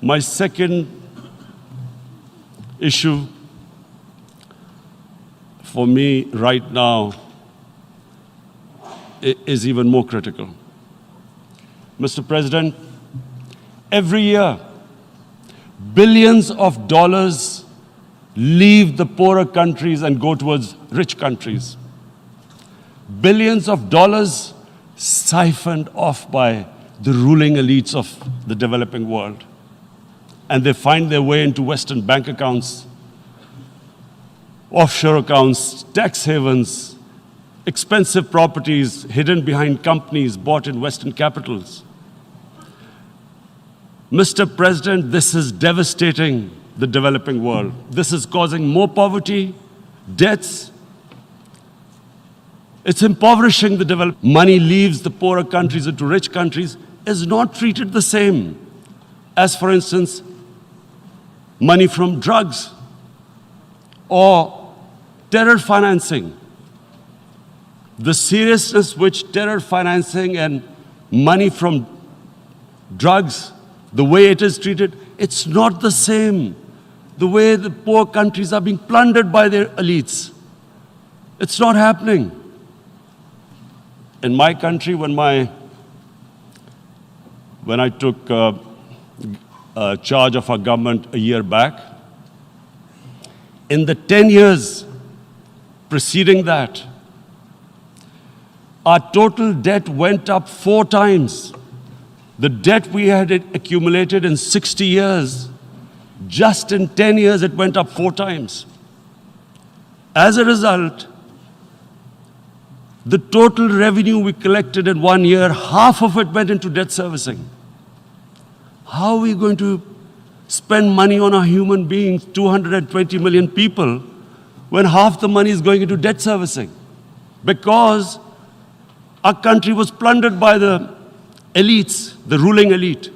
My second issue for me right now is even more critical. Mr. President, every year, billions of dollars leave the poorer countries and go towards rich countries. Billions of dollars siphoned off by the ruling elites of the developing world. And they find their way into Western bank accounts, offshore accounts, tax havens, expensive properties hidden behind companies bought in Western capitals. Mr. President, this is devastating the developing world. This is causing more poverty, debts. It's impoverishing the developed. Money leaves the poorer countries into rich countries, is not treated the same as, for instance, money from drugs or terror financing. The seriousness which terror financing and money from drugs, the way it is treated, it's not the same. The way the poor countries are being plundered by their elites. It's not happening. In my country, when I took charge of our government a year back, in the 10 years preceding that, our total debt went up 4 times. The debt we had accumulated in 60 years, just in 10 years, it went up 4 times. As a result, the total revenue we collected in 1 year, half of it went into debt servicing. How are we going to spend money on our human beings, 220 million people, when half the money is going into debt servicing? Because our country was plundered by the elites, the ruling elite.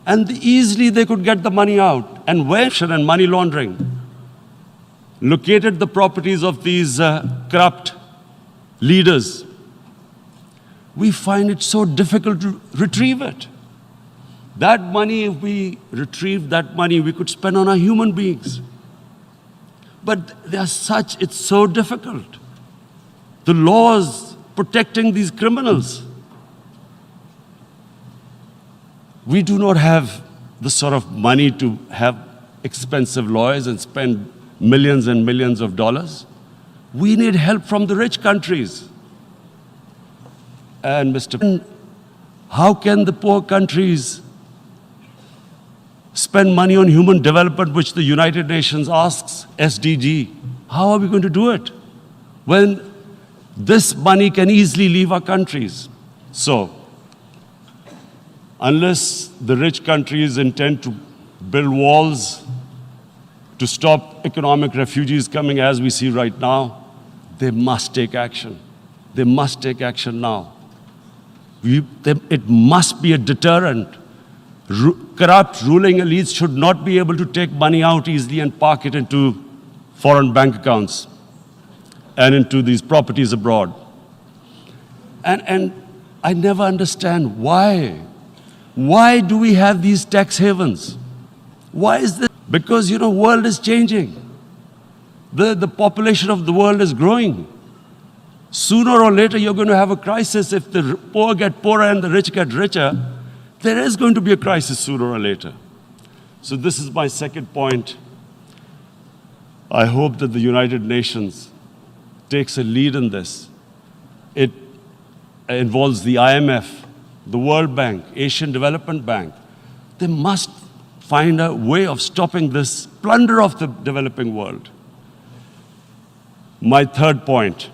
And easily they could get the money out. And and money laundering located the properties of these corrupt leaders. We find it so difficult to retrieve it. That money, if we retrieved that money, we could spend on our human beings. But it's so difficult. The laws protecting these criminals. We do not have the sort of money to have expensive lawyers and spend millions and millions of dollars. We need help from the rich countries. And how can the poor countries spend money on human development, which the United Nations asks, SDG? How are we going to do it when this money can easily leave our countries? So, unless the rich countries intend to build walls to stop economic refugees coming as we see right now, they must take action. They must take action now. It must be a deterrent. Corrupt ruling elites should not be able to take money out easily and park it into foreign bank accounts and into these properties abroad. And I never understand why. Why do we have these tax havens? Why is this? Because, the world is changing. The population of the world is growing. Sooner or later, you're going to have a crisis. If the poor get poorer and the rich get richer, there is going to be a crisis sooner or later. So this is my second point. I hope that the United Nations takes a lead in this. It involves the IMF, the World Bank, Asian Development Bank. They must find a way of stopping this plunder of the developing world. My third point